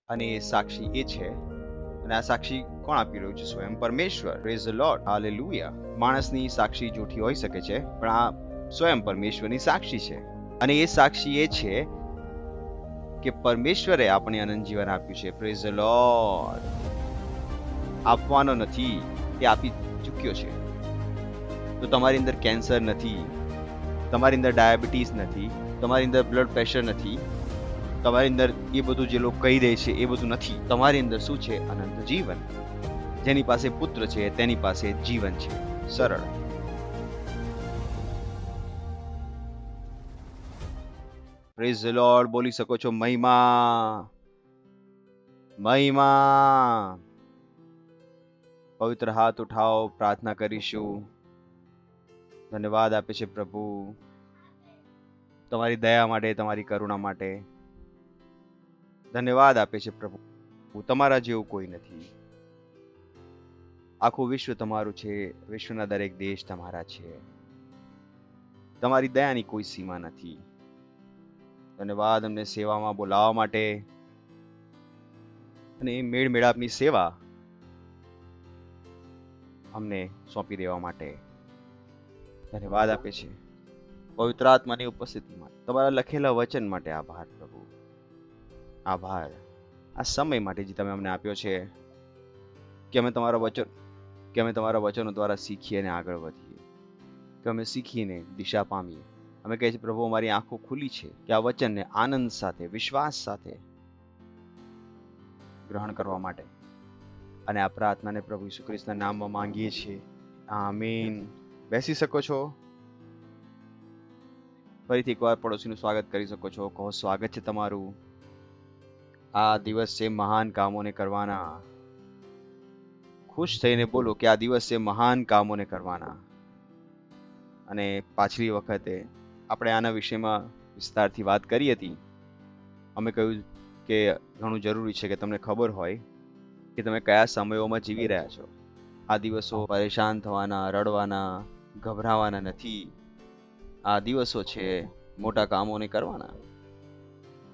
અને એ સાક્ષી એ છે, અને આ સાક્ષી કોણ આપી રહ્યું છે? સ્વયં પરમેશ્વર. Praise the lord, hallelujah. માણસની સાક્ષી જૂઠી હોઈ શકે છે, પણ આ સ્વયં પરમેશ્વરની સાક્ષી છે. અને એ સાક્ષી એ છે કે પરમેશ્વરે આપણે અનંત જીવન આપ્યું છે. Praise the lord. આપવાનો નથી, તે આપી ચૂક્યો છે. તો તમારી અંદર કેન્સર નથી, તમારી અંદર ડાયાબિટીસ નથી, તમારી અંદર બ્લડ પ્રેશર નથી, તમારી અંદર એ બધું જે લોકો કહી દે છે એ બધું નથી. તમારી અંદર શું છે? અનંત જીવન. જેની પાસે પુત્ર છે તેની પાસે જીવન છે. સરળ. પ્રેઝ ધ લોર્ડ બોલી શકો છો. મહિમા, મહિમા. પવિત્ર હાથ ઉઠાવો, પ્રાર્થના કરીશું. ધન્યવાદ આપે છે પ્રભુ તમારી દયા માટે, તમારી કરુણા માટે. ધન્યવાદ આપે છે પ્રભુ. તમારા જેવું કોઈ નથી. આખું વિશ્વ તમારું છે, વિશ્વના દરેક દેશ તમારા છે. તમારી દયાની કોઈ સીમા નથી. ધન્યવાદ અમને સેવામાં બોલાવવા માટે અને મેળ મેળાપની સેવા અમને સોંપી દેવા માટે. ધન્યવાદ આપે છે પવિત્ર આત્માની ઉપસ્થિતિમાં, તમારા લખેલા વચન માટે આભાર પ્રભુ. આભાર આ સમય માટે જે તમે અમને આપ્યો છે, કે અમે તમારા વચનો દ્વારા શીખીએ અને આગળ વધીએ, કે અમે શીખીને દિશા પામીએ. અમે કહીએ છીએ પ્રભુ, અમારી આંખો ખુલી છે કે આ વચનને આનંદ સાથે, વિશ્વાસ સાથે ગ્રહણ કરવા માટે. અને આ પ્રાર્થનાને પ્રભુ ઈસુ ખ્રિસ્તના નામમાં માંગીએ છીએ. આમીન. બેસી શકો છો. ફરીથી એકવાર પડોશીનું સ્વાગત કરી શકો છો. કહો, સ્વાગત છે તમારું. આ દિવસ છે મહાન કામોને કરવાના. ખુશ થઈને બોલો કે આ દિવસ છે મહાન કામોને કરવાના. અને પાછલી વખતે આપણે આના વિષયમાં વિસ્તારથી વાત કરી હતી. અમે કહ્યું કે ઘણું જરૂરી છે કે તમને ખબર હોય કે તમે કયા સમયોમાં જીવી રહ્યા છો. આ દિવસો પરેશાન થવાના, રડવાના, ગભરાવાના નથી. આ દિવસો છે મોટા કામોને કરવાના.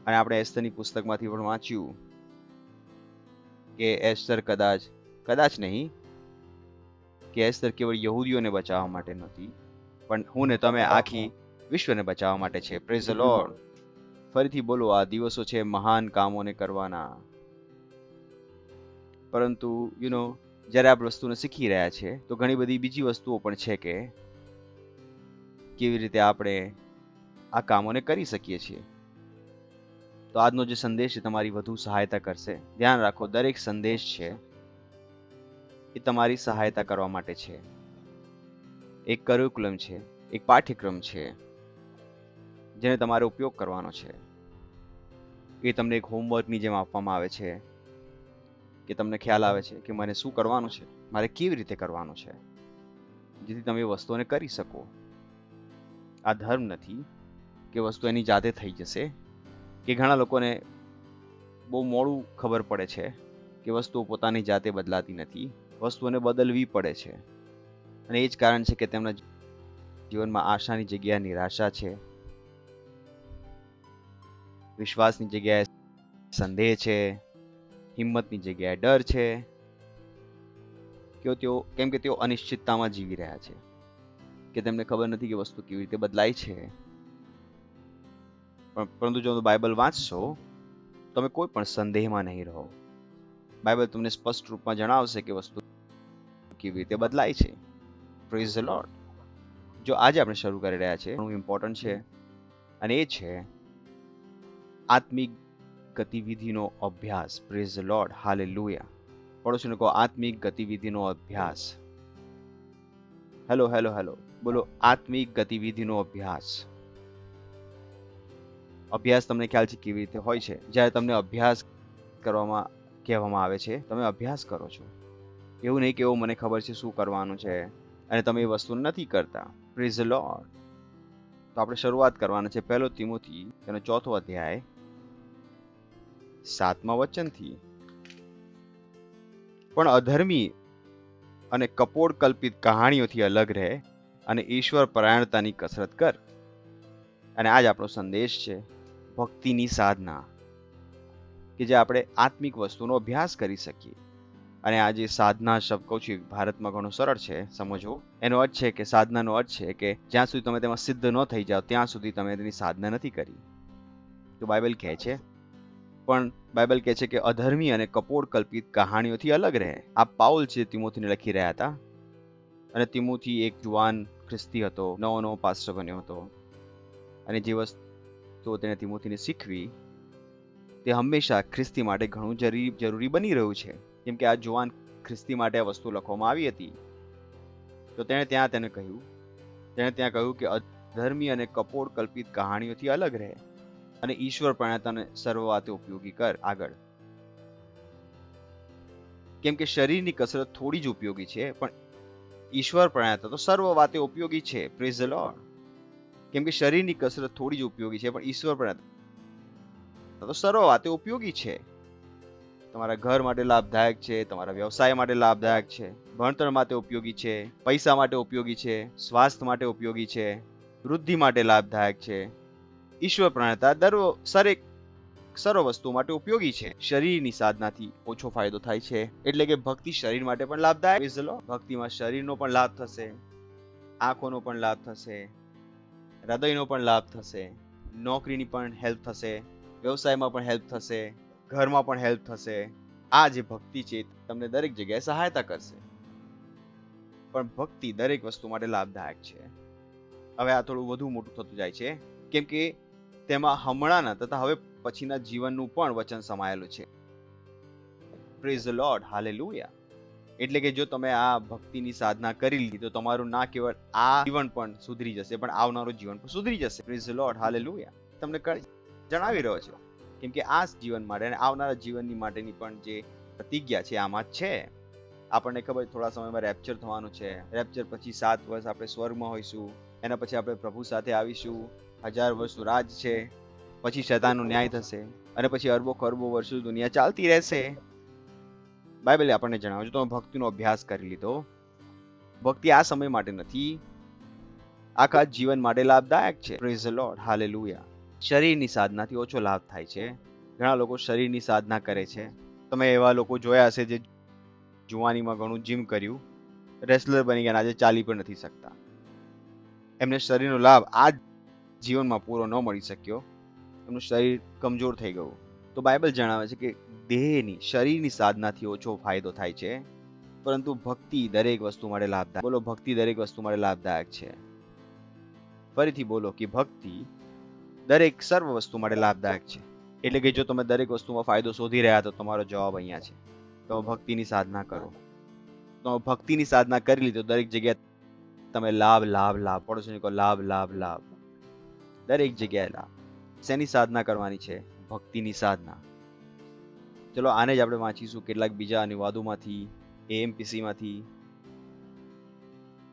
અને આપણે એસ્તરની પુસ્તકમાંથી પણ વાંચ્યું કે એસ્તર કદાચ નહીં, કે એસ્તર કેવળ યહૂદીઓને બચાવવા માટે નથી, પણ હું ને તમે આખી વિશ્વને બચાવવા માટે છે. Praise the lord. ફરીથી બોલો, આ દિવસો છે મહાન કામોને કરવાના. પરંતુ જ્યારે આ વસ્તુને શીખી રહ્યા છે, તો ઘણી બધી બીજી વસ્તુઓ પણ છે કે કેવી રીતે આપણે આ કામોને કરી શકીએ છીએ. તો આજનો જે સંદેશ છે તમારી વધુ સહાયતા કરશે. ધ્યાન રાખો, દરેક સંદેશ છે એ તમારી સહાયતા કરવા માટે છે. એક કરિક્યુલમ છે, એક પાઠ્યક્રમ છે જેને તમારે ઉપયોગ કરવાનો છે. એ તમને એક હોમવર્કની જેમ આપવામાં આવે છે, કે તમને ખ્યાલ આવે છે કે મને શું કરવાનું છે, મારે કેવી રીતે કરવાનું છે, જેથી તમે એ વસ્તુઓને કરી શકો. આ ધર્મ નથી કે વસ્તુ એની જાતે થઈ જશે, કે ઘણા લોકોને બહુ મોડું ખબર પડે છે કે વસ્તુઓ પોતાની જાતે બદલાતી નથી, વસ્તુઓને બદલવી પડે છે. અને એ જ કારણ છે કે તેમના જીવનમાં આશાની જગ્યાએ નિરાશા છે, વિશ્વાસની જગ્યાએ સંદેહ છે, હિંમતની જગ્યાએ ડર છે, કેમ કે તેઓ અનિશ્ચિતતામાં જીવી રહ્યા છે, કે તેમને ખબર નથી કે વસ્તુ કેવી રીતે બદલાય છે. પરંતુ જો તમે બાઇબલ વાંચશો, તમે કોઈ પણ સંદેહમાં નહીં રહો. બાઇબલ તમને સ્પષ્ટ રૂપમાં જણાવશે કે વસ્તુ કેવી રીતે બદલાય છે. Praise the lord. જો આજે આપણે શરૂ કરી રહ્યા છે, ઘણું ઇમ્પોર્ટન્ટ છે, અને એ છે આત્મિક ગતિવિધિનો અભ્યાસ. Praise the lord, hallelujah. પડોશીને કહો, આત્મિક ગતિવિધિનો અભ્યાસ. હેલો હેલો હેલો બોલો, આત્મિક ગતિવિધિનો અભ્યાસ. અભ્યાસ તમને ખ્યાલ છે કેવી રીતે હોય છે? જ્યારે તમને અભ્યાસ કરવામાં કહેવામાં આવે છે, તમે અભ્યાસ કરો છો. એવું નહીં કે એવું મને ખબર છે શું કરવાનું છે અને તમે એ વસ્તુ નથી કરતા. Praise the lord. તો આપણે શરૂઆત કરવાના છે 1 તિમોથી તેનો 4થો અધ્યાય 7મા વચનથી. પણ અધર્મી અને કપોળ કલ્પિત કહાણીઓથી અલગ રહે અને ઈશ્વર પરાયણતાની કસરત કર. અને આજ આપણો સંદેશ છે, ભક્તિની સાધના. કે જે આપણે આત્મિક વસ્તુનો અભ્યાસ કરી શકીએ. અને આ જે સાધના શબ્દ કહું છું ભારતમાં ઘણું સરળ છે સમજવું. એનો અર્થ છે કે સાધનાનો અર્થ છે કે જ્યાં સુધી તમે તેમાં સિદ્ધ ન થઈ જાઓ ત્યાં સુધી તમે તેની સાધના નથી કરી. તો બાઇબલ કહે છે, પણ બાઇબલ કહે છે કે અધર્મી અને કપોળ કલ્પિત કહાણીઓથી અલગ રહે. આ પાઉલ છે તિમોથીને લખી રહ્યા હતા. અને તિમોથી એક જુવાન ખ્રિસ્તી હતો, નવો પાસ્ટર બન્યો હતો. અને જે વસ્તુઓ તેને તિમોથીને શીખવી તે હંમેશા ખ્રિસ્તી માટે ઘણું જરૂરી બની રહ્યું છે. કેમ કે આ જુવાન ખ્રિસ્તી માટે આ વસ્તુ લખવામાં આવી હતી. તો તેણે ત્યાં કહ્યું કે અધર્મી અને કપોળ કલ્પિત કહાણીઓથી અલગ રહે અને ઈશ્વર પ્રણેતાને સર્વ વાતે ઉપયોગી કર. આગળ, કેમ કે શરીરની કસરત થોડી જ ઉપયોગી છે, પણ ઈશ્વર પ્રણેતા તો સર્વ વાતે ઉપયોગી છે. Praise the lord. કેમ કે શરીરની કસરત થોડી જ ઉપયોગી છે, પણ ઈશ્વર પ્રણેતા તો સર્વ વાતે ઉપયોગી છે. તમારા ઘર માટે લાભદાયક છે, તમારા વ્યવસાય માટે લાભદાયક છે, ભણતર માટે ઉપયોગી છે, પૈસા માટે ઉપયોગી છે, સ્વાસ્થ્ય માટે ઉપયોગી છે, વૃદ્ધિ માટે લાભદાયક છે. ઈશ્વર પ્રણેતા સર્વ વસ્તુ માટે ઉપયોગી છે. શરીરની સાધનાથી ઓછો ફાયદો થાય છે, એટલે કે ભક્તિ શરીર માટે પણ લાભદાયક. ભક્તિમાં શરીરનો પણ લાભ થશે, આંખોનો પણ લાભ થશે, હૃદયનો પણ લાભ થશે, નોકરીની પણ હેલ્પ થશે, વ્યવસાયમાં પણ હેલ્પ થશે, ઘરમાં પણ હેલ્પ થશે. આ જે ભક્તિ છે તમને દરેક જગ્યાએ સહાયતા કરશે. પણ ભક્તિ દરેક વસ્તુ માટે લાભદાયક છે. હવે આ થોડું વધુ મોટું થતું જાય છે, કેમ કે તેમાં હમણાંના તથા હવે પછીના જીવનનું પણ વચન સમાયેલું છે. Praise the lord, hallelujah. એટલે કે જો તમે આ ભક્તિની સાધના કરી લીધી તો તમારું ના કેવળ આ જીવન પણ સુધરી જશે, પણ આવનારું જીવન પણ સુધરી જશે. Praise the lord, hallelujah. તમને જણાવી રહ્યો છે, કેમ કે આ જીવન માટે અને આવનારા જીવનની માટેની પણ જે પ્રતિજ્ઞા છે આમાં જ છે. આપણને ખબર થોડા સમયમાં રેપ્ચર થવાનું છે. રેપ્ચર પછી 7 વર્ષ આપણે સ્વર્ગમાં હોઈશું. એના પછી આપણે પ્રભુ સાથે આવીશું. 1000 વર્ષનું રાજ છે. પછી શૈતાનનો ન્યાય થશે અને પછી અરબો ખરબો વર્ષો દુનિયા ચાલતી રહેશે. બાઇબલે આપણને જણાવ્યું, તમે ભક્તિનો અભ્યાસ કરી લીધો. ભક્તિ આ સમય માટે નથી, આખા જીવન માટે લાભદાયક છે. Praise the lord, hallelujah. શરીરની સાધનાથી ઓછો લાભ થાય છે. ઘણા લોકો શરીરની સાધના કરે છે. તમે એવા લોકો જોયા હશે જે જુવાનીમાં ઘણું જીમ કર્યું, રેસલર બની ગયા, આજે ચાલી પણ નથી શકતા. એમને શરીરનો લાભ આ જીવનમાં પૂરો ન મળી શક્યો. એમનું શરીર કમજોર થઈ ગયું. તો બાઇબલ જણાવે છે કે દેહની શરીરની સાધનાથી ઓછો ફાયદો થાય છે, પરંતુ ભક્તિ દરેક વસ્તુ માટે લાભદાયક. બોલો, ભક્તિ દરેક વસ્તુ માટે લાભદાયક છે. ફરીથી બોલો કે ભક્તિ દરેક સર્વ વસ્તુ માટે લાભદાયક છે. એટલે કે જો તમે દરેક વસ્તુમાં ફાયદો શોધી રહ્યા તો તમારો જવાબ અહીંયા છે. તમે ભક્તિની સાધના કરો. તમે ભક્તિની સાધના કરી લીધો, દરેક જગ્યાએ તમે લાભ લાભ લાભ પડોશીને કહો, લાભ લાભ લાભ. દરેક જગ્યાએ લાભ. શેની સાધના કરવાની છે? ભક્તિની સાધના. ચલો આને જ આપણે વાંચીશું કેટલાક બીજા અનુવાદોમાંથી, AMPC માંથી.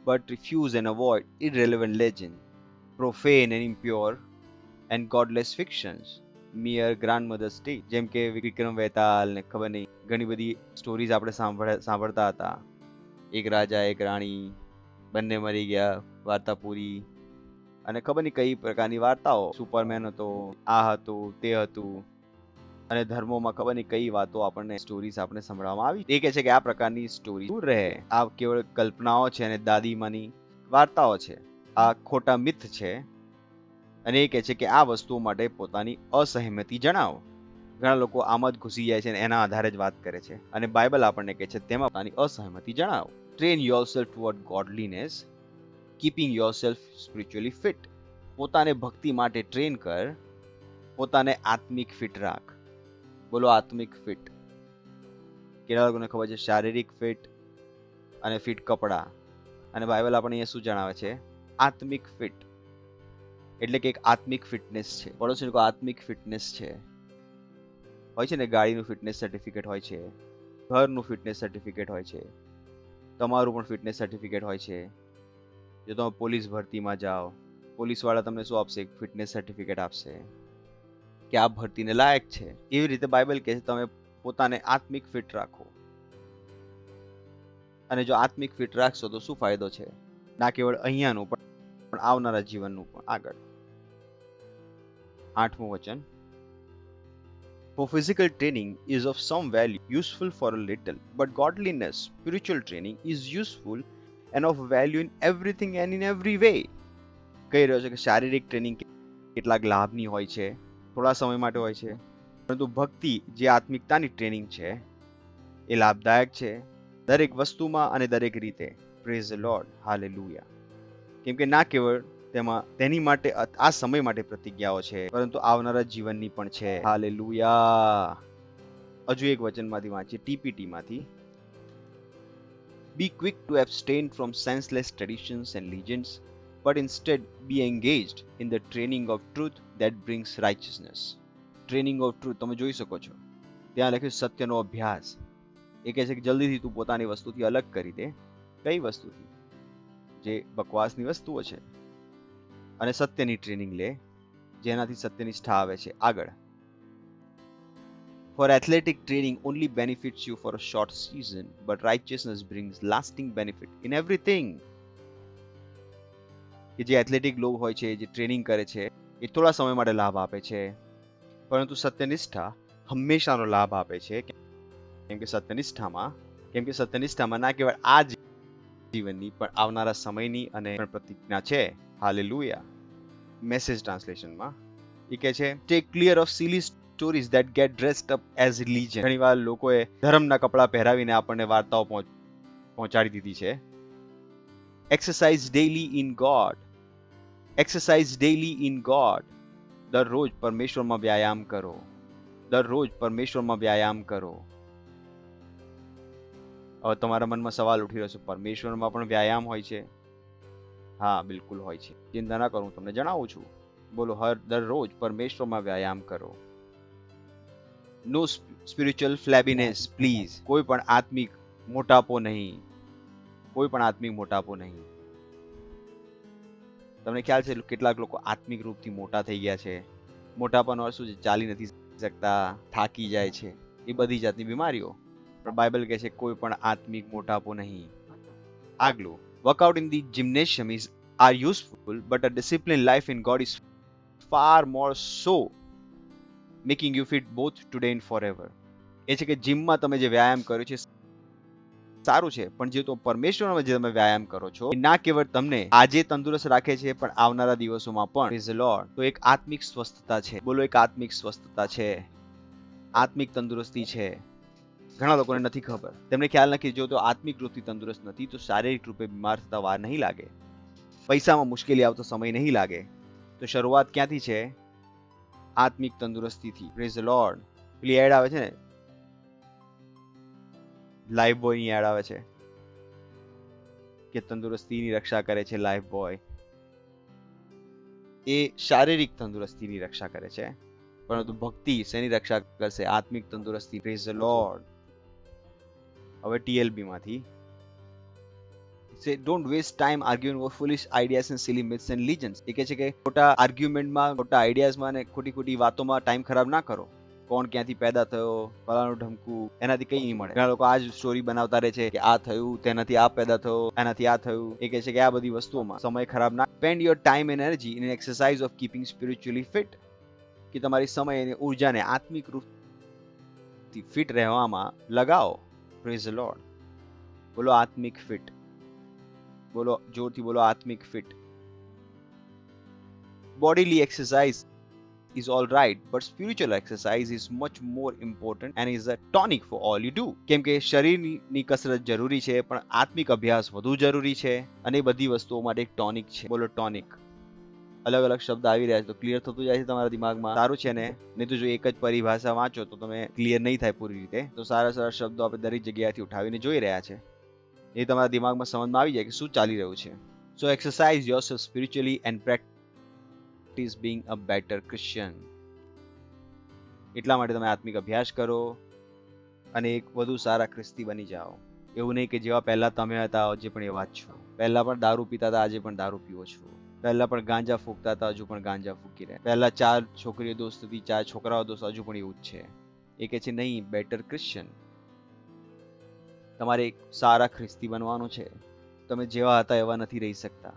But refuse and avoid irrelevant legend, profane and impure and godless fictions, mere grandmother's tale. જેમ કે વિક્રમ વેતાલ ને ખબર નહીં ઘણી બધી સ્ટોરીઝ આપણે સાંભળતા હતા. એક રાજા એક રાણી, બંને મરી ગયા, વાર્તા પૂરી. અને ખબર નહીં કઈ પ્રકારની વાર્તાઓ, સુપરમેન હતો, આ હતું, તે હતું. અને ધર્મોમાં ખબર નહીં કઈ વાતો આપણને સ્ટોરીઝ આપણે સંભળાવવામાં આવી. એ કહે છે કે આ પ્રકારની સ્ટોરી દૂર રહે. આ કેવળ કલ્પનાઓ છે અને દાદીમાની વાર્તાઓ છે. આ ખોટા મિથ છે. અને એ કહે છે કે આ વસ્તુઓ માટે પોતાની અસહમતિ જણાવો. ઘણા લોકો આમ જ ઘૂસી જાય છે અને એના આધારે જ વાત કરે છે. અને બાઇબલ આપણને કહે છે તેમાં પોતાની અસહમતિ જણાવો. Train yourself toward ગોડલીનેસ, keeping yourself spiritually fit. પોતાને ભક્તિ માટે ટ્રેન કર, પોતાને આત્મિક ફિટ રાખ. બોલો, આત્મિક ફિટ. કેટલા લોકોને ખબર છે શારીરિક ફિટ અને ફિટ કપડા. અને બાઇબલ આપણને અહીંયા શું જણાવે છે? આત્મિક ફિટ એટલે કે એક આત્મિક ફિટનેસ છે. પડોશી લોકો આત્મિક ફિટનેસ છે. હોય છે ને, ગાડીનું ફિટનેસ સર્ટિફિકેટ હોય છે, ઘરનું ફિટનેસ સર્ટિફિકેટ હોય છે, તમારું પણ ફિટનેસ સર્ટિફિકેટ હોય છે. જો તમે પોલીસ ભરતીમાં જાઓ, પોલીસ વાળા તમને શું આપશે? ફિટનેસ સર્ટિફિકેટ આપશે કે આ ભરતીને લાયક છે. એવી રીતે બાઇબલ કહે છે તમે પોતાને આત્મિક ફિટ રાખો. અને જો આત્મિક ફિટ રાખશો તો શું ફાયદો છે? ના કેવળ અહીંયાનું પણ આવનારા જીવનનું પણ. આગળ 8મું વચન, For physical training is of some value, useful for a little, but godliness, spiritual training, is useful and of value in everything and in every way. કહી રહ્યો છે કે શારીરિક ટ્રેનિંગ કેટલાક લાભની હોય છે, થોડા સમય માટે હોય છે, પરંતુ ભક્તિ જે આત્મિકતાની ટ્રેનિંગ છે એ લાભદાયક છે દરેક વસ્તુમાં અને દરેક રીતે. Praise the lord, hallelujah. કેમ કે ના કેવળ તેની માટે આ સમય માટે પ્રતિજ્ઞાઓ છે, પરંતુ આવનારા જીવનની પણ છે. હાલેલુયા. હજુ એક વચનમાંથી વાંચીએ, ટીપીટી માંથી. Be quick to abstain from senseless traditions and legends, but instead be engaged in the training of truth that brings righteousness. Training of truth તમે જોઈ શકો છો, ત્યાં લખ્યું સત્યનો અભ્યાસ. એ કહે છે કે જલ્દીથી તું પોતાની વસ્તુથી અલગ કરી દે. કઈ વસ્તુથી? જે બકવાસની વસ્તુઓ છે, અને સત્યની ટ્રેનિંગ લે, જેનાથી સત્યનિષ્ઠા આવે છે. આગળ. For athletic training only benefits you for a short season, but righteousness brings lasting benefit in everything. કે જે એથ્લેટિક લોક હોય છે, જે ટ્રેનિંગ કરે છે, એ થોડા સમય માટે લાભ આપે છે, પરંતુ સત્યનિષ્ઠા હંમેશાનો લાભ આપે છે. કેમ કે સત્યનિષ્ઠામાં ના કેવળ આ જીવનની પણ આવનારા સમયની અને પ્રતિજ્ઞા છે. હાલેલુયા. મેસેજ ટ્રાન્સલેશનમાં એ કહે છે, take clear of silly stories that get dressed up as religion. ઘણીવાર લોકોએ ધર્મના કપડા પહેરાવીને આપણને વાર્તાઓ પહોંચાડી દીધી છે. Exercise daily in God. Exercise daily in God. દરરોજ પરમેશ્વરમાં વ્યાયામ કરો. દરરોજ પરમેશ્વરમાં વ્યાયામ કરો. હવે તમારા મનમાં સવાલ ઉઠી રહ્યો છે, પરમેશ્વરમાં પણ વ્યાયામ હોય છે? હા, બિલકુલ હોય છે. ચિંતા ના કરો, હું તમને જણાવું છું. બોલો, દરરોજ પરમેશ્વરમાં વ્યાયામ કરો. નો સ્પિરિચ્યુઅલ ફ્લેબીનેસ પ્લીઝ. કોઈ પણ આત્મિક મોટાપો નહીં. કોઈ પણ આત્મિક મોટાપો નહીં. તમને ખ્યાલ છે કેટલાક લોકો આત્મિક રૂપથી મોટા થઈ ગયા છે? મોટાપાનો અર્થ શું છે? ચાલી નથી શકતા, થાકી જાય છે, એ બધી જાતની બીમારીઓ. પણ બાઇબલ કહે છે કોઈ પણ આત્મિક મોટાપો નહીં. આગલું. Workout in the gymnasium are useful, but a disciplined life in God is far more so, making you fit both today and forever. એ છે કે જીમમાં તમે જે વ્યાયામ કર્યો છે સારું છે, પણ જે તો પરમેશ્વરમાં જે તમે વ્યાયામ કરો છો એ ના કેવળ તમને આજે તંદુરસ્ત રાખે છે, પણ આવનારા દિવસોમાં પણ. Praise the lord. તો એક આત્મિક સ્વસ્થતા છે. બોલો, એક આત્મિક સ્વસ્થતા છે, આત્મિક તંદુરસ્તી છે. ઘણા લોકોને નથી ખબર. તેમને ખ્યાલ નથી, જો તો આત્મિક રૂપથી તંદુરસ્ત નથી તો શારીરિક રૂપે બીમાર થતા વાર નહીં લાગે, પૈસામાં મુશ્કેલી આવતો સમય નહીં લાગે. તો શરૂઆત ક્યાંથી છે? આત્મિક તંદુરસ્તીથી. Praise the lord. પેલી એડ આવે છે ને, લાઈફ બોયની એડ આવે છે કે તંદુરસ્તીની રક્ષા કરે છે લાઈફ બોય. એ શારીરિક તંદુરસ્તીની રક્ષા કરે છે, પરંતુ ભક્તિ શેની રક્ષા કરશે? આત્મિક તંદુરસ્તી. Praise the lord. હવે ટીએલબી માંથી don't waste time arguing over foolish ideas and silly myths and legends. એ કહે છે કે ખોટા આર્ગ્યુમેન્ટમાં, ખોટા આઈડિયાઝમાં અને ખોટી વાતોમાં ટાઈમ ખરાબ ના કરો. કોણ ક્યાંથી પેદા થયો, ફલાણું ઢમકું, એનાથી કંઈ નહીં મળે. ઘણા લોકો આ જ સ્ટોરી બનાવતા રહે છે કે આ થયું, તેનાથી આ પેદા થયો, એનાથી આ થયું. એ કહે છે કે આ બધી વસ્તુઓમાં સમય ખરાબ ના. Spend your time and energy in an exercise of keeping spiritually fit. કે તમારી સમય અને ઉર્જાને આત્મિક રૂપથી ફિટ રહેવામાં લગાવો. Praise the lord. બોલો આત્મિક ફિટ. બોલો જોરથી, બોલો આત્મિક fit. Bodily exercise is all right, but spiritual exercise is much more important and is a tonic for all you do. કેમ કે શરીરની કસરત જરૂરી છે, પણ આત્મિક અભ્યાસ વધુ જરૂરી છે, અને બધી વસ્તુઓ માટે એક ટોનિક છે. બોલો ટોનિક. અલગ અલગ શબ્દ આવી રહ્યા છે તો ક્લિયર થતું જાય છે તમારા દિમાગમાં. સારું છે ને? નહીં તો જો એક જ પરિભાષા વાંચો તો તમે ક્લિયર નહીં થાય પૂરી રીતે. તો સારા સારા શબ્દો આપણે દરેક જગ્યાએથી ઉઠાવીને જોઈ રહ્યા છે, એ તમારા દિમાગમાં સમજમાં આવી જાય કે શું ચાલી રહ્યું છે. So exercise yourself spiritually and practice being a better Christian. એટલા માટે તમે આત્મિક અભ્યાસ કરો અને એક વધુ સારા ખ્રિસ્તી બની જાઓ. એવું નહીં કે જેવા પહેલા તમે હતા આજે પણ એવા જ છો. પહેલા પણ દારૂ પીતા હતા, આજે પણ દારૂ પીવો છો. પહેલા પણ ગાંજા ફૂંકતા હતા, હજુ પણ ગાંજા ફૂંકી રહ્યા. પહેલા 4 છોકરીઓ દોસ્ત હતી, 4 છોકરાઓ દોસ્ત, હજુ પણ એવું જ છે. એ કહે છે નહીં, બેટર ક્રિશ્ચિયન. તમારે એક સારા ખ્રિસ્તી બનવાનું છે. તમે જેવા હતા એવા નથી રહી શકતા.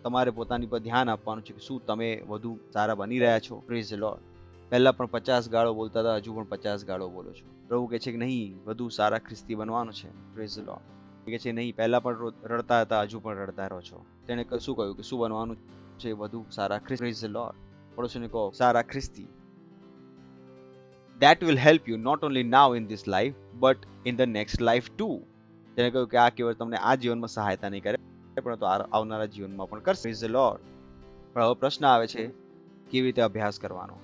તમારે પોતાની પર ધ્યાન આપવાનું છે કે શું તમે વધુ સારા બની રહ્યા છો. Praise the lord. પહેલા પણ 50 ગાળો બોલતા હતા, હજુ પણ 50 ગાળો બોલો છો. પ્રભુ કહે છે કે નહીં, વધુ સારા ખ્રિસ્તી બનવાનું છે. Praise the lord. કહે છે નહીં, પહેલા પણ રડતા હતા, હજુ પણ રડતા રહો છો. તેણે શું કહ્યું કે શું બનવાનું છે? વધુ સારા ખ્રિસ્તી. Praise the lord. પડોશીને કહો, સારા ખ્રિસ્તી. That will help you not only now in this life but in the next life too. તેણે કહ્યું કે આ કેવળ તમને આ જીવનમાં સહાયતા નહીં કરે, પરંતુ આવનારા જીવનમાં પણ કરશે. Praise the lord. પણ હવે પ્રશ્ન આવે છે, કેવી રીતે અભ્યાસ કરવાનો?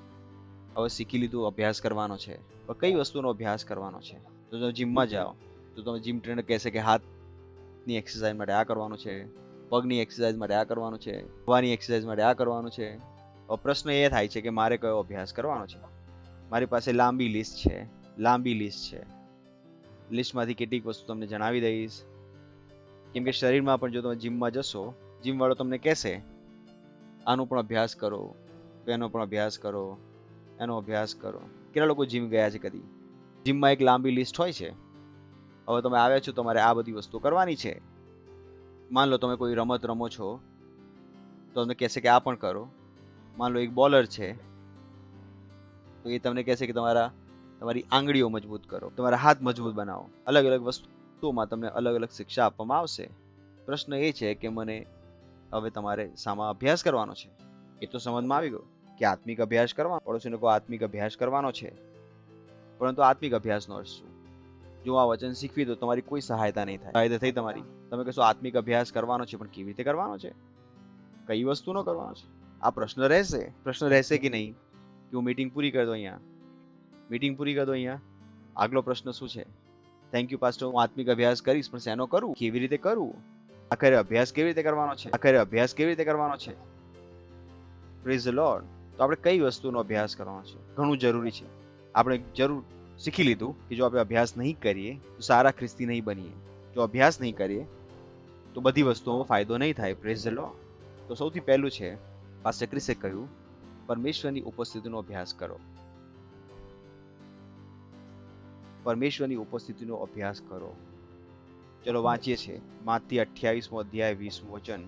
હવે શીખી લીધું, અભ્યાસ કરવાનો છે. પણ કઈ વસ્તુનો અભ્યાસ કરવાનો છે? તો તમે જીમમાં જાઓ તો તમે જીમ ટ્રેનર કહેશે કે હાથની એક્સરસાઇઝ માટે આ કરવાનું છે, પગની એક્સરસાઇઝ માટે આ કરવાનું છે, હવાની એક્સરસાઇઝ માટે આ કરવાનું છે. હવે પ્રશ્ન એ થાય છે કે મારે કયો અભ્યાસ કરવાનો છે? મારી પાસે લાંબી લિસ્ટ છે. લિસ્ટમાંથી કેટલીક વસ્તુ તમને જણાવી દઈશ. કેમ કે શરીરમાં પણ જો તમે જીમમાં જશો, જીમ વાળો તમને કહેશે આનો પણ અભ્યાસ કરો, એનો પણ અભ્યાસ કરો, એનો અભ્યાસ કરો. કેટલા લોકો જીમ ગયા છે કદી? જીમમાં એક લાંબી લિસ્ટ હોય છે. હવે તમે આવ્યા છો, તમારે આ બધી વસ્તુ કરવાની છે. માન લો તમે કોઈ રમત રમો છો તો તમને કહેશે કે આ પણ કરો. માન લો એક બોલર છે તો એ તમને કહેશે કે તમારી આંગળીઓ મજબૂત કરો, તમારા હાથ મજબૂત બનાવો. અલગ અલગ વસ્તુઓમાં તમને અલગ અલગ શિક્ષા આપવામાં આવશે. પ્રશ્ન એ છે કે મને હવે તમારે શામાં અભ્યાસ કરવાનો છે? એ તો સમજમાં આવી ગયો કે આત્મિક અભ્યાસ કરવાનો. પડોશીને કહો, આત્મિક અભ્યાસ કરવાનો છે. પરંતુ આત્મિક અભ્યાસનો અર્થ શું? જો આ વચન શીખવી તો તમારી કોઈ સહાયતા નહીં થાય. ફાયદા થઈ તમારી. તમે કહેશો આત્મિક અભ્યાસ કરવાનો છે, પણ કેવી રીતે કરવાનો છે? કઈ વસ્તુનો કરવાનો છે? આ પ્રશ્ન રહેશે કે નહીં? કે હું મીટિંગ પૂરી કરી દો અહીંયા. આગલો પ્રશ્ન શું છે? થેન્ક યુ પાસ્ટર, હું આત્મિક અભ્યાસ કરીશ, પણ શેનો કરું? કેવી રીતે કરું? આખરે અભ્યાસ કેવી રીતે કરવાનો છે? Praise the lord. તો આપણે કઈ વસ્તુનો અભ્યાસ કરવાનો છે? ઘણું જરૂરી છે. આપણે જરૂર શીખી લીધું કે જો આપણે અભ્યાસ નહીં કરીએ તો સારા ખ્રિસ્તી નહીં બનીએ. જો અભ્યાસ નહીં કરીએ તો બધી વસ્તુઓમાં ફાયદો નહીં થાય. Praise the lord. તો સૌથી પહેલું છે, પાસ્ટર ક્રિસે કહ્યું, પરમેશ્વરની ઉપસ્થિતિનો અભ્યાસ કરો. ચલો વાંચીએ છીએ માથી 28મો અધ્યાય 20મું વચન.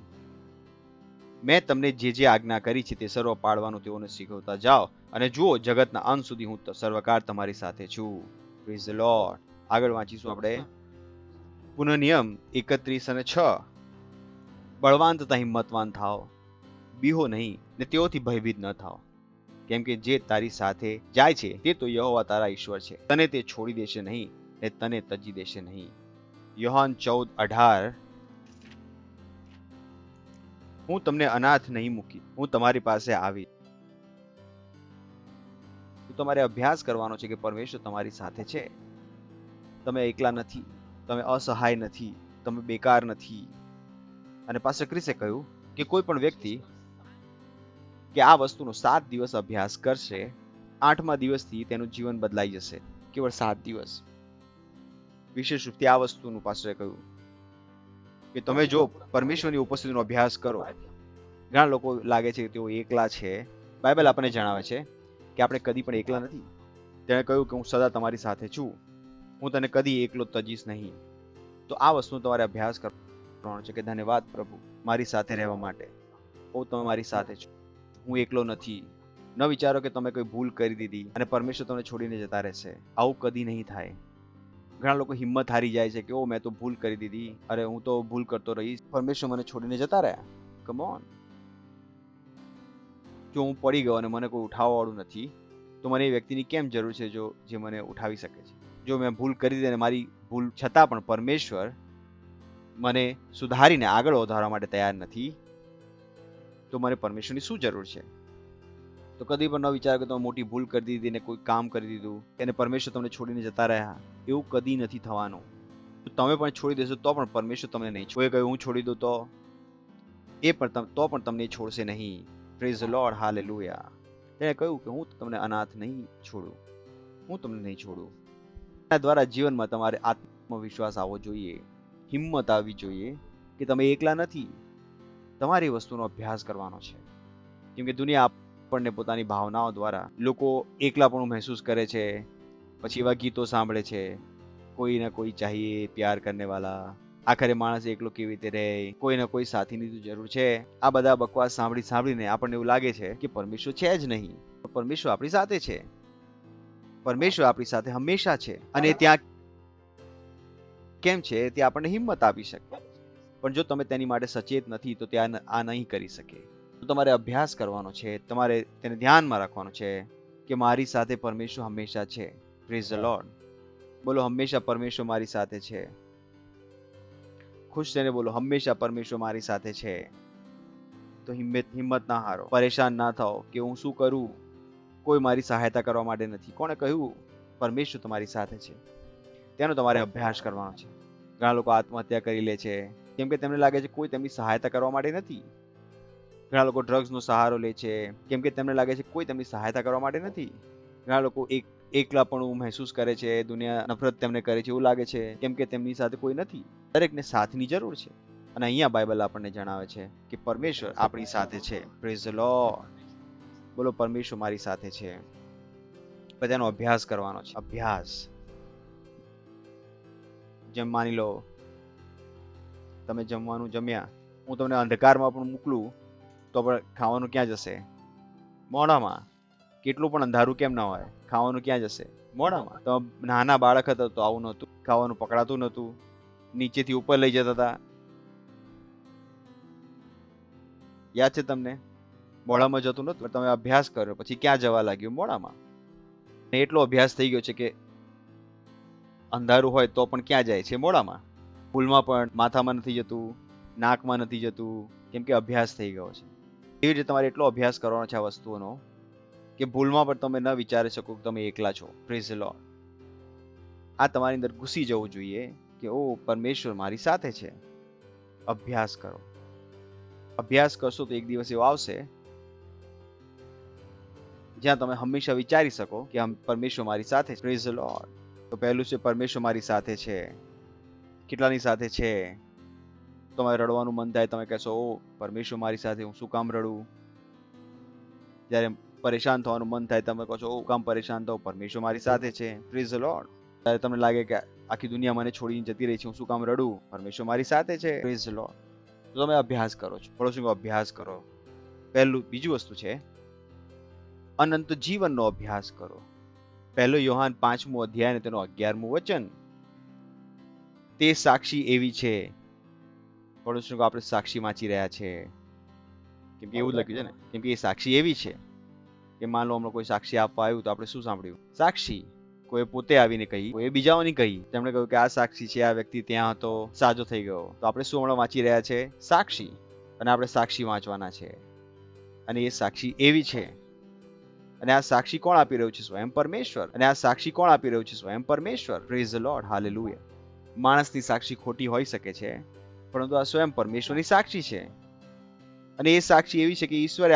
મેં તમને જે આજ્ઞા કરી છે તે સર્વ પાળવાનું તેઓને શીખવતા જાઓ, અને જુઓ, જગતના અંત સુધી હું સર્વકાળ તમારી સાથે છું. Praise the lord. આગળ વાંચીશું આપણે પુનઃનિયમ 31 અને 6. બળવાન તથા હિંમતવાન થાઓ, બીહો નહીં ને તેઓથી ભયભીત ન થાઓ, કેમ કે જે તારી સાથે જાય છે તે તો યહોવા તારા ઈશ્વર છે. તને તે છોડી દેશે નહીં ને તને તજી દેશે નહીં. યોહાન 14:18. હું તમને અનાથ નહીં મૂકી, હું તમારી પાસે આવી. તમારે અભ્યાસ કરવાનો છે કે પરમેશ્વર તમારી સાથે છે. તમે એકલા નથી, તમે અસહાય નથી, તમે બેકાર નથી. અને પાસ્ટર ક્રિસે કહ્યું કે કોઈ પણ વ્યક્તિ કે આ વસ્તુનો 7 દિવસ અભ્યાસ કરશે, 8મા દિવસથી તેનું જીવન બદલાઈ જશે. કેવળ 7 દિવસ. વિશેષ રૂપથી આ વસ્તુનું પાસ્ટરે કહ્યું કે તમે જો પરમેશ્વરની ઉપસ્થિતિનો અભ્યાસ કરો. ઘણા લોકો લાગે છે કે તેઓ એકલા છે. બાઇબલ આપણને જણાવે છે કે આપણે કદી પણ એકલા નથી. તેણે કહ્યું કે હું સદા તમારી સાથે છું, હું તને કદી એકલો તજીશ નહીં. તો આ વસ્તુનો તમારે અભ્યાસ કરવાનો છે કે ધન્યવાદ પ્રભુ મારી સાથે રહેવા માટે. તમે મારી સાથે છો, હું એકલો નથી. ન વિચારો કે તમે કોઈ ભૂલ કરી દીધી અને પરમેશ્વર તમને છોડીને જતા રહેશે. આવું કદી નહીં થાય. ઘણા લોકો હિંમત હારી જાય છે કે ઓ મેં તો ભૂલ કરી દીધી, અરે હું તો ભૂલ કરતો રહીશ, પરમેશ્વર મને છોડીને જતા રહ્યા. Come on. જો હું પડી ગયો અને મને કોઈ ઉઠાવવા વાળું નથી, તો મને એ વ્યક્તિની કેમ જરૂર છે જે મને ઉઠાવી શકે છે? જો મેં ભૂલ કરી દીધી અને મારી ભૂલ છતાં પણ પરમેશ્વર મને સુધારીને આગળ વધારવા માટે તૈયાર નથી, તો મને પરમેશ્વરની શું જરૂર છે? તો કદી પણ ન વિચારો કે તમે મોટી ભૂલ કરી દીધી ને કોઈ કામ કરી દીધું અને પરમેશ્વર તમને છોડીને જતા રહ્યા. એવું કદી નથી થવાનું. તમે પણ છોડી દેશો તો પણ પરમેશ્વર તમને નહીં છોડે. કહ્યું હું છોડી દઉં તો પણ તમને છોડશે નહીં. Praise the lord. હાલેલુયા. તેણે કહ્યું કે હું તમને અનાથ નહીં છોડું. એના દ્વારા જીવનમાં તમારે આત્મવિશ્વાસ આવવો જોઈએ, હિંમત આવવી જોઈએ કે તમે એકલા નથી. તમારી વસ્તુનો અભ્યાસ કરવાનો છે. કેમ કે દુનિયા આપણને પોતાની ભાવનાઓ દ્વારા લોકો એકલાપણું મહેસૂસ કરે છે. પછી એવા ગીતો સાંભળે છે, કોઈ ના કોઈ ચાહીએ પ્યાર કરને વાલા, આખરે માણસ એકલો કેવી રીતે રહે, કોઈ ના કોઈ સાથીની તો જરૂર છે. આ બધા બકવાસ સાંભળીને આપણને એવું લાગે છે કે પરમેશ્વર છે જ નહીં. પરમેશ્વર આપણી સાથે છે. પરમેશ્વર આપણી સાથે હંમેશા છે. અને ત્યાં કેમ છે તે આપણને હિંમત આપી શકે. પણ જો તમે તેની માટે સચેત નથી તો ત્યાં આ નહીં કરી શકે. તો તમારે અભ્યાસ કરવાનો છે. તમારે તેને ધ્યાનમાં રાખવાનું છે કે મારી સાથે પરમેશ્વર હંમેશા છે. Praise the lord. બોલો, હંમેશા પરમેશ્વર મારી સાથે છે. ખુશ થઈને બોલો, હંમેશા પરમેશ્વર મારી સાથે છે. તો હિંમત ના હારો, પરેશાન ના થાઓ કે હું શું કરું, કોઈ મારી સહાયતા કરવા માટે નથી. કોણે કહ્યું? પરમેશ્વર તમારી સાથે છે. તેનો તમારે અભ્યાસ કરવાનો છે. ઘણા લોકો આત્મહત્યા કરી લે છે કેમ કે તેમને લાગે છે કોઈ તેમની સહાયતા કરવા માટે નથી. ઘણા લોકો ડ્રગ્સનો સહારો લે છે કેમ કે તેમને લાગે છે કોઈ તેમની સહાયતા કરવા માટે નથી. ઘણા લોકો એકલાપણું મહેસૂસ કરે છે, દુનિયા નફરત તેમને કરે છે એવું લાગે છે કેમ કે તેમની સાથે કોઈ નથી. દરેકને સાથની જરૂર છે. અને અહીંયા બાઇબલ આપણને જણાવે છે કે પરમેશ્વર આપણી સાથે છે. Praise the lord. બોલો, પરમેશ્વર મારી સાથે છે. પછી તેનો અભ્યાસ કરવાનો છે. અભ્યાસ. જેમ માની લો તમે જમવાનું જમ્યા, હું તમને અંધકારમાં પણ મોકલું તો પણ ખાવાનું ક્યાં જશે? મોઢામાં. કેટલું પણ અંધારું કેમ ના હોય, ખાવાનું ક્યાં જશે? મોઢામાં. તો નાના બાળક હતા તો આવું નહોતું, ખાવાનું પકડાતું નહોતું, નીચેથી ઉપર લઈ જતા હતા. યાદ છે તમને? મોઢામાં જતું નહોતું. તમે અભ્યાસ કર્યો પછી ક્યાં જવા લાગ્યું? મોઢામાં. એટલો અભ્યાસ થઈ ગયો છે કે અંધારું હોય તો પણ ક્યાં જાય છે? મોઢામાં. ભૂલમાં પણ માથામાં નથી જતું, નાકમાં નથી જતું, કેમ કે અભ્યાસ થઈ ગયો છે. એવી રીતે તમારે એટલો અભ્યાસ કરવાનો છે આ વસ્તુઓનો કે ભૂલમાં પણ તમે ન વિચારી શકો કે તમે એકલા છો. Praise the lord. આ તમારી અંદર ઘૂસી જવું જોઈએ કે ઓ, પરમેશ્વર મારી સાથે છે. અભ્યાસ કરો. અભ્યાસ કરશો તો એક દિવસ એવો આવશે જ્યાં તમે હંમેશા વિચારી શકો કે પરમેશ્વર મારી સાથે છે. Praise the lord. તો પહેલું છે પરમેશ્વર મારી સાથે છે. કેટલાની સાથે છે? તમારે રડવાનું મન થાય, તમે કહેશો ઓ, પરમેશ્વર મારી સાથે, હું શું કામ રડું? જ્યારે પરેશાન થવાનું મન થાય તમે કહો છો ઓ, કામ પરેશાન થાવ, પરમેશ્વર મારી સાથે છે. Praise the lord. ત્યારે તમને લાગે કે આખી દુનિયા મને છોડીને જતી રહી છે, હું શું કામ રડું? પરમેશ્વર મારી સાથે છે. Praise the lord. તો તમે અભ્યાસ કરો છો. પડોશીનો અભ્યાસ કરો. બીજું વસ્તુ છે અનંત જીવનનો અભ્યાસ કરો. 1 યોહાન 5મો અધ્યાય અને તેનો 11મું વચન. તે સાક્ષી એવી છે. પડોશીઓ, આપણે સાક્ષી વાંચી રહ્યા છે કેમ કે એવું લખ્યું છે ને, કેમ કે એ સાક્ષી એવી છે કે માન લો હમણાં કોઈ સાક્ષી આપવા આવ્યું તો આપણે શું સાંભળ્યું? સાક્ષી. કોઈ પોતે આવીને કહી, કોઈ બીજાઓની કહી. તેમણે કહ્યું કે આ સાક્ષી છે, આ વ્યક્તિ ત્યાં હતો, સાજો થઈ ગયો. તો આપણે શું હમણાં વાંચી રહ્યા છે? સાક્ષી. અને આપણે સાક્ષી વાંચવાના છે. અને એ સાક્ષી એવી છે. અને આ સાક્ષી કોણ આપી રહ્યું છે? સ્વયં પરમેશ્વર. અને આ સાક્ષી કોણ આપી રહ્યું છે? સ્વયં પરમેશ્વર. Praise the lord. હાલેલુયા. માણસની સાક્ષી ખોટી હોઈ શકે છે, પરંતુ આ સ્વયં પરમેશ્વરની સાક્ષી છે. અને એ સાક્ષી એવી છે કે ઈશ્વરે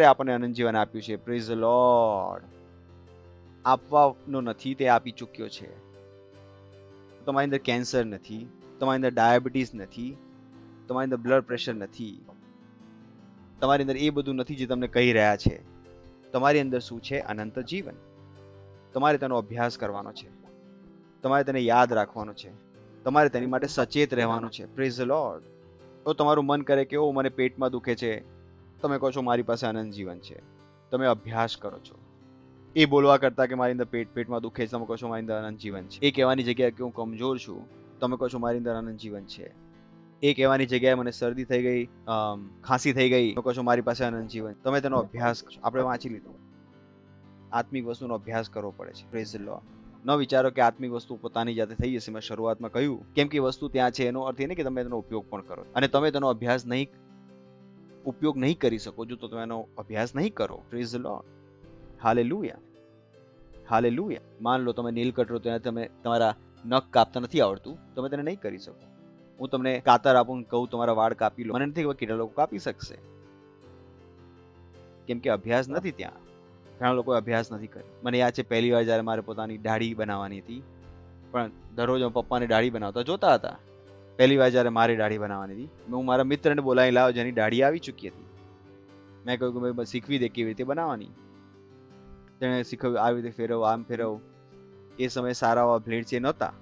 આપણને અનંત જીવન આપ્યું છે. Praise the lord. આપવાનો નથી, તે આપી ચૂક્યો છે. તમારી અંદર કેન્સર નથી, તમારી અંદર ડાયાબિટીસ નથી, તમારી અંદર બ્લડ પ્રેશર નથી, તમારી અંદર એ બધું નથી જે તમને કહી રહ્યા છે. તમારી અંદર શું છે? અનંત જીવન. તમારે તેનો અભ્યાસ કરવાનો છે. તમારે તેને યાદ રાખવાનો છે. તમારે તેની માટે સચેત રહેવાનું છે. Praise the lord. તો તમારું મન કરે કે ઓ, મને પેટમાં દુખે છે, તમે કહો છો મારી પાસે અનંત જીવન છે. તમે અભ્યાસ કરો છો. એ બોલવા કરતા કે મારી અંદર પેટમાં દુખે છે, તમે કહો છો મારી અંદર અનંત જીવન છે. એ કહેવાની જગ્યાએ કે હું કમજોર છું, તમે કહો છો મારી અંદર અનંત જીવન છે. એ કહેવાની જગ્યાએ મને શરદી થઈ ગઈ, ખાંસી થઈ ગઈ, તમે કહો છો મારી પાસે અનંત જીવન. તમે તેનો અભ્યાસ કરશો. આપણે વાંચી લીધું. આત્મિક વસ્તુનો અભ્યાસ કરવો પડે છે. Praise the lord. ન વિચારો કે આત્મિક વસ્તુ પોતાની જાતે થઈ જશે. મેં શરૂઆતમાં કહ્યું કેમ કે વસ્તુ ત્યાં છે એનો અર્થ એ નહીં કે તમે તેનો ઉપયોગ પણ કરો. અને તમે તેનો ઉપયોગ નહીં કરી શકો જો તો તમે એનો અભ્યાસ નહીં કરો. Praise the lord. Hallelujah. Hallelujah. માન લો તમે નીલ કટર તેને તમે તમારા નખ કાપતા નથી આવડતું, તમે તેને નહીં કરી શકો. હું તમને કાતર આપું, કહું તમારા વાળ કાપી લો, મને નથી ખબર કેટલા લોકો કાપી શકશે, કેમ કે અભ્યાસ નથી ત્યાં. ઘણા લોકોએ અભ્યાસ નથી કર્યો. મને યાદ છે પહેલી વાર જ્યારે મારે પોતાની દાઢી બનાવવાની હતી, પણ દરરોજ હું પપ્પાને દાઢી બનાવતા જોતા હતા. પહેલી વાર જ્યારે મારી દાઢી બનાવવાની હતી, હું મારા મિત્રને બોલાવી લાવ્યો જેની દાઢી આવી ચૂકી હતી. મેં કહ્યું કે ભાઈ શીખવી દે કેવી રીતે બનાવવાની. તેણે શીખવ્યું, આવી રીતે ફેરવ, આમ ફેરવ. એ સમયે સારા એવા બ્લેડ છે નહોતા.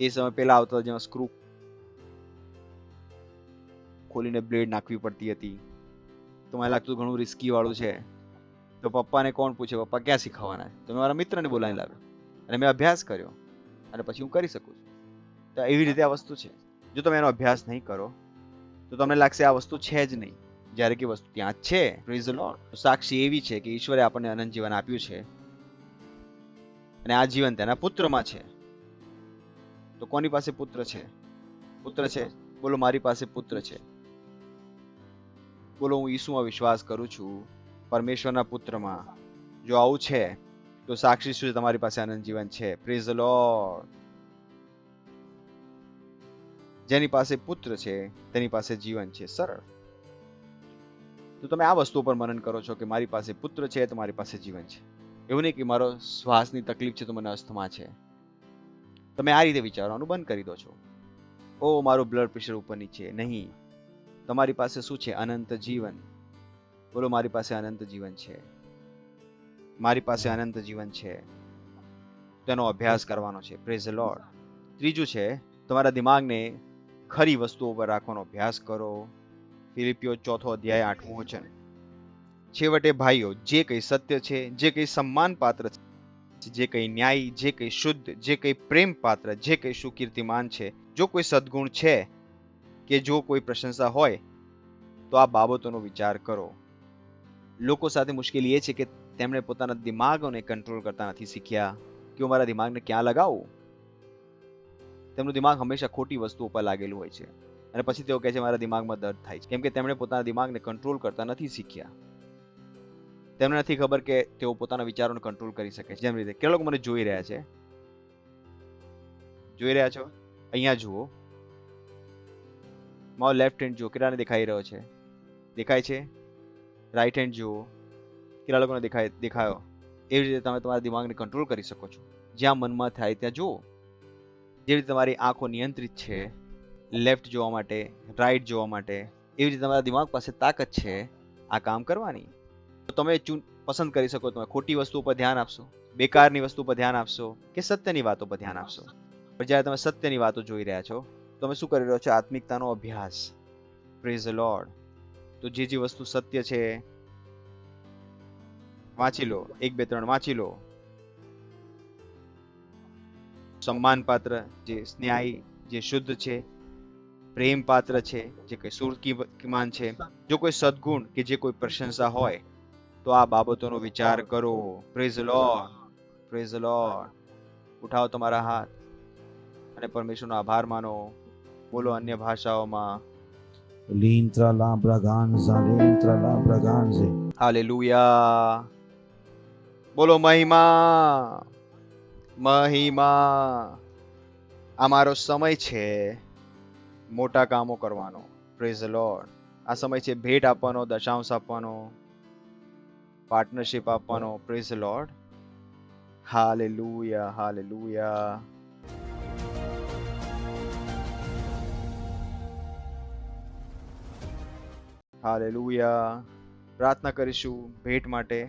એ સમય પહેલા આવતા જેમાં સ્ક્રૂ ખોલીને બ્લેડ નાખવી પડતી હતી. તો મને લાગતું ઘણું રિસ્કી વાળું છે. તો પપ્પાને કોણ પૂછે, પપ્પા ક્યાં શીખવાના? તો મેં મારા મિત્રને બોલાવી લાવ્યો અને મેં અભ્યાસ કર્યો અને પછી હું કરી શકું છું. તો એવી રીતે આ વસ્તુ છે. જો તમે એનો અભ્યાસ નહીં કરો તો તમને લાગશે આ વસ્તુ છે જ નહીં, જ્યારે કે વસ્તુ ત્યાં જ છે. Praise the lord. સાક્ષી એવી છે કે ઈશ્વરે આપણને અનંત જીવન આપ્યું છે અને આ જીવન તેના પુત્રમાં છે. તો કોની પાસે પુત્ર છે? પુત્ર છે. બોલો, મારી પાસે પુત્ર છે. બોલો, હું ઈસુમાં વિશ્વાસ કરું છું, પરમેશ્વરના પુત્રમાં. જો આવું છે તો સાક્ષી શું છે? તમારી પાસે અનંત જીવન છે. Praise the lord. જેની પાસે પુત્ર છે તેની પાસે જીવન છે. સરળ. તો તમે આ વસ્તુ પર મનન કરો છો કે મારી પાસે પુત્ર છે તો મારી પાસે જીવન છે. એવું નહીં કે મારો શ્વાસની તકલીફ છે તો મને અસ્થમા છે. તમે આ રીતે વિચારવાનું બંધ કરી દો છો. ઓ, મારું બ્લડ પ્રેશર ઉપર નીચે. નહીં, તમારી પાસે શું છે? અનંત જીવન. બોલો, મારી પાસે અનંત જીવન છે. મારી પાસે અનંત જીવન છે. તેનો અભ્યાસ કરવાનો છે. Praise the lord. ત્રીજું છે, તમારા દિમાગને ખરી વસ્તુઓ પર રાખવાનો અભ્યાસ કરો. ફિલિપિયો 4 અધ્યાય 8મું વચન. છેવટે ભાઈઓ, જે કંઈ સત્ય છે, જે કંઈ સન્માન પાત્ર છે, જે કંઈ ન્યાયી, જે કંઈ શુદ્ધ, જે કંઈ પ્રેમ પાત્ર, જે કંઈ સુકીર્તિમાન છે, જો કોઈ સદગુણ છે કે જો કોઈ પ્રશંસા હોય તો આ બાબતોનો વિચાર કરો. લોકો સાથે મુશ્કેલી એ છે કે તેમણે પોતાના દિમાગોને કંટ્રોલ કરતા નથી શીખ્યા કે હું મારા દિમાગને ક્યાં લગાવું. તેમનું દિમાગ હંમેશા ખોટી વસ્તુઓ પર લાગેલું હોય છે અને પછી તેઓ કહે છે મારા દિમાગમાં દર્દ થાય છે, કેમ કે તેમણે પોતાના દિમાગને કંટ્રોલ કરતા નથી શીખ્યા. તેમને નથી ખબર કે તેઓ પોતાના વિચારોને કંટ્રોલ કરી શકે છે. જેમ રીતે કેટલા લોકો મને જોઈ રહ્યા છે? જોઈ રહ્યા છો? અહીંયા જુઓ. મારો લેફ્ટ હેન્ડ જુઓ, કેટલાને દેખાઈ રહ્યો છે? દેખાય છે? રાઈટ હેન્ડ જુઓ, કેટલા લોકોને દેખાયો? એવી રીતે તમે તમારા દિમાગને કંટ્રોલ કરી શકો છો. જ્યાં મનમાં થાય ત્યાં જુઓ. જે રીતે તમારી આંખો નિયંત્રિત છે લેફ્ટ જોવા માટે, રાઈટ જોવા માટે, એવી રીતે તમારા દિમાગ પાસે તાકાત છે આ કામ કરવાની. તો તમે પસંદ કરી શકો. તમે ખોટી વસ્તુ પર ધ્યાન આપશો, બેકારની વસ્તુ પર ધ્યાન આપશો કે સત્યની વાતો પર ધ્યાન આપશો. પણ જ્યારે તમે સત્યની વાતો જોઈ રહ્યા છો, તમે શું કરી રહ્યો છો? આત્મિકતાનો અભ્યાસ. Praise the lord. તો જે જે વસ્તુ સત્ય છે વાંચી લો. 1, 2, 3 વાંચી લો. સન્માન પાત્ર, જે ન્યાયી, જે શુદ્ધ છે, પ્રેમ પાત્ર છે, જે કોઈ સુરકીમાન છે, જો કોઈ સદગુણ કે જે કોઈ પ્રશંસા હોય તો આ બાબતોનો વિચાર કરો. Praise the lord. Praise the lord. ઉઠાવો તમારા હાથ અને પરમેશ્વરનો આભાર માનો. બોલો અન્ય ભાષાઓમાં. Lintra la braganza, lintra la braganza. Hallelujah. બોલો મહિમા, મહિમા. આ મારો સમય છે મોટા કામો કરવાનો. Praise the lord. આ સમય છે ભેટ આપવાનો, દશાંશ આપવાનો, પાર્ટનરશિપ આપવાનો. Praise the lord. Hallelujah, hallelujah. Hallelujah. પ્રાર્થના કરીશું ભેટ માટે.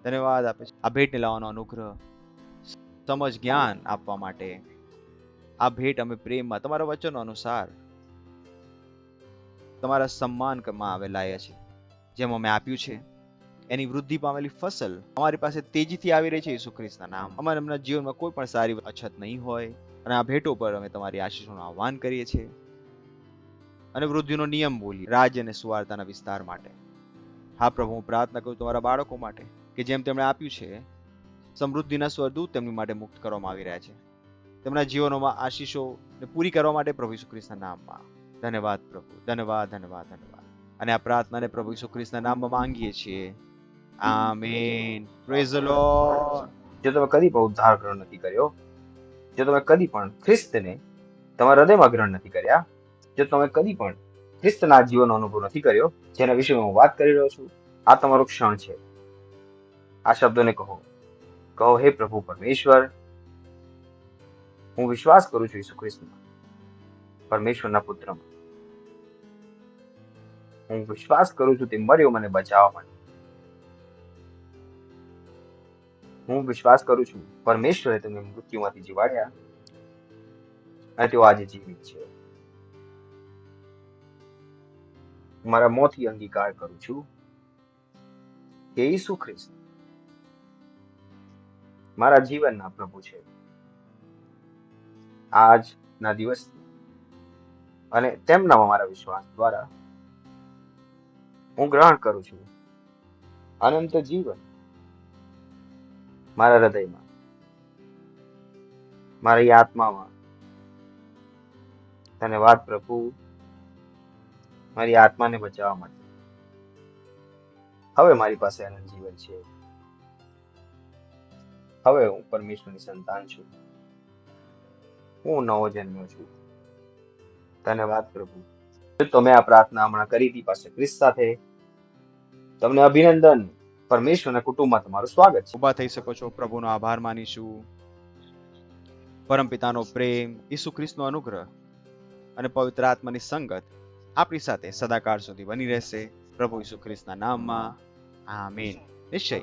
ધન્યવાદ આપે છે આ ભેટને લાવવાનો અનુગ્રહ, સમજ, જ્ઞાન આપવા માટે. આ ભેટ અમે પ્રેમમાં તમારા વચનો અનુસાર તમારા સન્માનમાં આવે લાયા છે. જેમ અમે આપ્યું છે એની વૃદ્ધિ પામેલી ફસલ અમારી પાસે તેજીથી આવી રહી છે. ઈસુ ખ્રિસ્તના નામ. અમારા જીવનમાં કોઈ પણ સારી અછત નહીં હોય અને આ ભેટો પર અમે તમારી આશીષોનું આહ્વાન કરીએ છીએ અને વૃદ્ધિનો નિયમ બોલી રાજ્ય અને સુવાર્તાના વિસ્તાર માટે. હા પ્રભુ, હું પ્રાર્થના કરું તમારા બાળકો માટે કે જેમ તેમણે આપ્યું છે, સમૃદ્ધિના સ્વરદૂત તેમની માટે મુક્ત કરવામાં આવી રહ્યા છે. તેમના જીવનોમાં આશીષો પૂરી કરવા માટે પ્રભુ ઈસુ ખ્રિસ્તના નામમાં. ધન્યવાદ પ્રભુ. ધન્યવાદ, ધન્યવાદ, ધન્યવાદ. અને આ પ્રાર્થનાને પ્રભુ ઈસુ ખ્રિસ્તના નામમાં માંગીએ છીએ. આમેન. Praise the lord. જો તમે કદી પણ ઉદ્ધાર ગ્રહણ નથી કર્યો, જો તમે કદી પણ ખ્રિસ્તને તમારા હૃદયમાં ગ્રહણ નથી કર્યા, જો તમે કદી પણ ખ્રિસ્તના જીવનનો અનુભવ નથી કર્યો, જેના વિશે હું વાત કરી રહ્યો છું, આ તમારો ક્ષણ છે. આ શબ્દોને કહો. કહો, હે પ્રભુ પરમેશ્વર, હું વિશ્વાસ કરું છું ઈસુ ખ્રિસ્તમાં, પરમેશ્વરના પુત્રમાં. હું વિશ્વાસ કરું છું તે મર્યો મને બચાવવા માટે. હું વિશ્વાસ કરું છું પરમેશ્વરે તેમને મૃત્યુમાંથી જીવાડ્યા અને તેઓ આજે જીવિત છે. મારા મોંથી અંગીકાર કરું છું કે ઈસુ ખ્રિસ્ત મારા જીવનના પ્રભુ છે. આજના દિવસ અને તેમનામાં મારા વિશ્વાસ દ્વારા હું ગ્રહણ કરું છું અનંત જીવન મારા હૃદયમાં, મારી આત્મામાં. ધન્યવાદ પ્રભુ, મારી આત્માને બચાવવા માટે. હવે મારી પાસે અનંત જીવન છે. હવે હું પરમેશ્વરની સંતાન છું. હું નવો જન્મ્યો છું. ધન્યવાદ પ્રભુ. તો મેં આ પ્રાર્થના હમણાં કરી હતી પાસે ખ્રિસ્ત સાથે. તમને અભિનંદન. પરમેશ્વરના કુટુંબમાં તમારું સ્વાગત છે. ઊભા થઈ શકો છો. પ્રભુનો આભાર માનીશું. પરમપિતાનો પ્રેમ, ઈસુ ખ્રિસ્તનો અનુગ્રહ અને પવિત્ર આત્માની સંગત આપણી સાથે સદાકાળ સુધી બની રહેશે. પ્રભુ ઈસુ ખ્રિસ્તના નામમાં આમીન. નિશ્ચય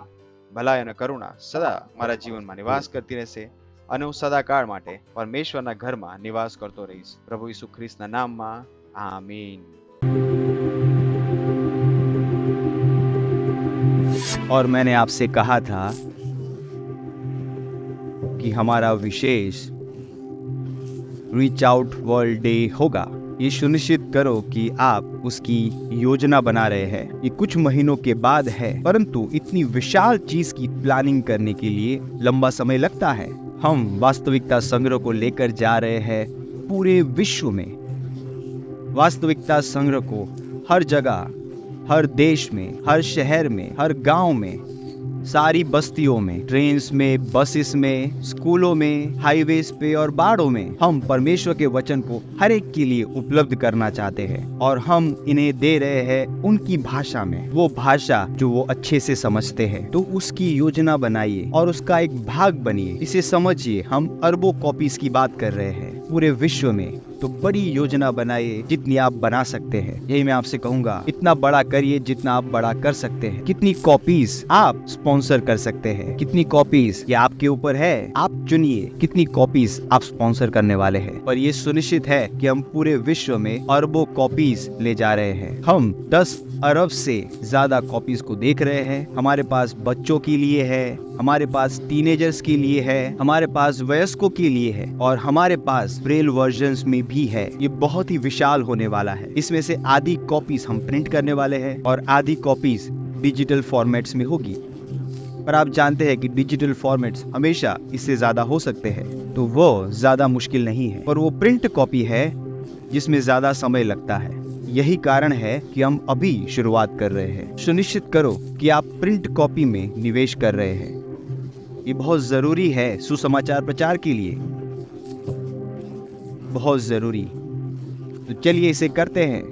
ભલાઈ અને કરુણા સદા મારા જીવનમાં નિવાસ કરતી રહેશે અને હું સદાકાળ માટે પરમેશ્વરના ઘરમાં નિવાસ કરતો રહીશ. પ્રભુ ઈસુ ખ્રિસ્તના નામમાં आमीन. और मैंने आपसे कहा था कि हमारा विशेष रीच आउट वर्ल्ड डे होगा. ये सुनिश्चित करो कि आप उसकी योजना बना रहे हैं. ये कुछ महीनों के बाद है, परंतु इतनी विशाल चीज की प्लानिंग करने के लिए लंबा समय लगता है. हम वास्तविकता संग्रह को लेकर जा रहे हैं पूरे विश्व में. वास्तविकता संग्रह को हर जगह, हर देश में, हर शहर में, हर गांव में, सारी बस्तियों में, ट्रेन्स में, बसेस में, स्कूलों में, हाईवेज पे और बाड़ों में हम परमेश्वर के वचन को हर एक के लिए उपलब्ध करना चाहते हैं. और हम इन्हें दे रहे हैं उनकी भाषा में, वो भाषा जो वो अच्छे से समझते हैं. तो उसकी योजना बनाइए और उसका एक भाग बनिए. इसे समझिए. हम अरबों कॉपीज की बात कर रहे हैं पूरे विश्व में. तो बड़ी योजना बनाइए जितनी आप बना सकते हैं. यही मैं आपसे कहूंगा, इतना बड़ा करिए जितना आप बड़ा कर सकते हैं. कितनी कॉपीज आप स्पॉन्सर कर सकते हैं, कितनी कॉपीज ये आपके ऊपर है. आप चुनिए कितनी कॉपीज आप स्पॉन्सर करने वाले हैं. पर ये सुनिश्चित है कि हम पूरे विश्व में अरबों कॉपीज ले जा रहे हैं. हम 10 अरब से ज्यादा कॉपीज को देख रहे हैं. हमारे पास बच्चों के लिए है, हमारे पास टीनेजर्स के लिए है, हमारे पास वयस्कों के लिए है और हमारे पास ब्रेल वर्जन्स में भी है. ये बहुत ही विशाल होने वाला है. इसमें से आधी कॉपीज हम प्रिंट करने वाले हैं और आधी कॉपीज डिजिटल फॉर्मेट्स में होगी. पर आप जानते हैं कि डिजिटल फॉर्मेट्स हमेशा इससे ज्यादा हो सकते हैं, तो वो ज्यादा मुश्किल नहीं है. पर वो प्रिंट कॉपी है जिसमें ज्यादा समय लगता है. यही कारण है कि हम अभी शुरुआत कर रहे हैं. सुनिश्चित करो कि आप प्रिंट कॉपी में निवेश कर रहे हैं. ये बहुत जरूरी है सुसमाचार प्रचार के लिए, बहुत जरूरी. तो चलिए इसे करते हैं,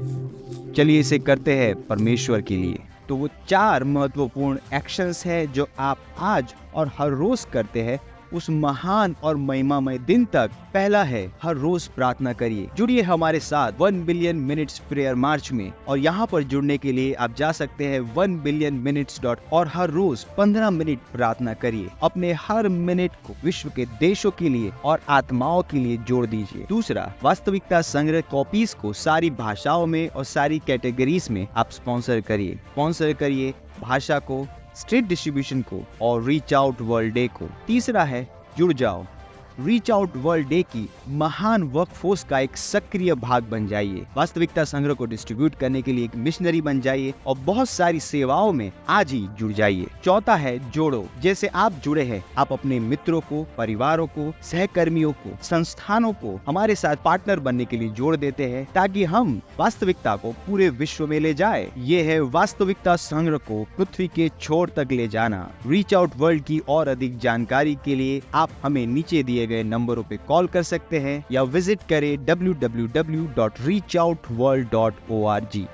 चलिए इसे करते हैं परमेश्वर के लिए. तो वो 4 महत्वपूर्ण एक्शंस है जो आप आज और हर रोज करते हैं उस महान और महिमामय दिन तक. पहला है, हर रोज प्रार्थना करिए. जुड़िए हमारे साथ 1 बिलियन मिनट्स प्रेयर मार्च में. और यहाँ पर जुड़ने के लिए आप जा सकते हैं 1billionminutes. और हर रोज 15 मिनट प्रार्थना करिए. अपने हर मिनट को विश्व के देशों के लिए और आत्माओं के लिए जोड़ दीजिए. दूसरा, वास्तविकता संग्रह कॉपीज को सारी भाषाओं में और सारी कैटेगरीज में आप स्पॉन्सर करिए. स्पॉन्सर करिए भाषा को, स्ट्रीट डिस्ट्रीब्यूशन को और रीच आउट वर्ल्ड डे को. तीसरा है, जुड़ जाओ. रीच आउट वर्ल्ड डे की महान वर्कफोर्स का एक सक्रिय भाग बन जाइए. वास्तविकता संग्रह को डिस्ट्रीब्यूट करने के लिए एक मिशनरी बन जाइए और बहुत सारी सेवाओं में आज ही जुड़ जाइए. चौथा है, जोड़ो. जैसे आप जुड़े हैं, आप अपने मित्रों को, परिवारों को, सहकर्मियों को, संस्थानों को हमारे साथ पार्टनर बनने के लिए जोड़ देते हैं ताकि हम वास्तविकता को पूरे विश्व में ले जाए. ये है वास्तविकता संग्रह को पृथ्वी के छोर तक ले जाना. रीच आउट वर्ल्ड की और अधिक जानकारी के लिए आप हमें नीचे दिए गए नंबरों पे कॉल कर सकते हैं या विजिट करें www.reachoutworld.org.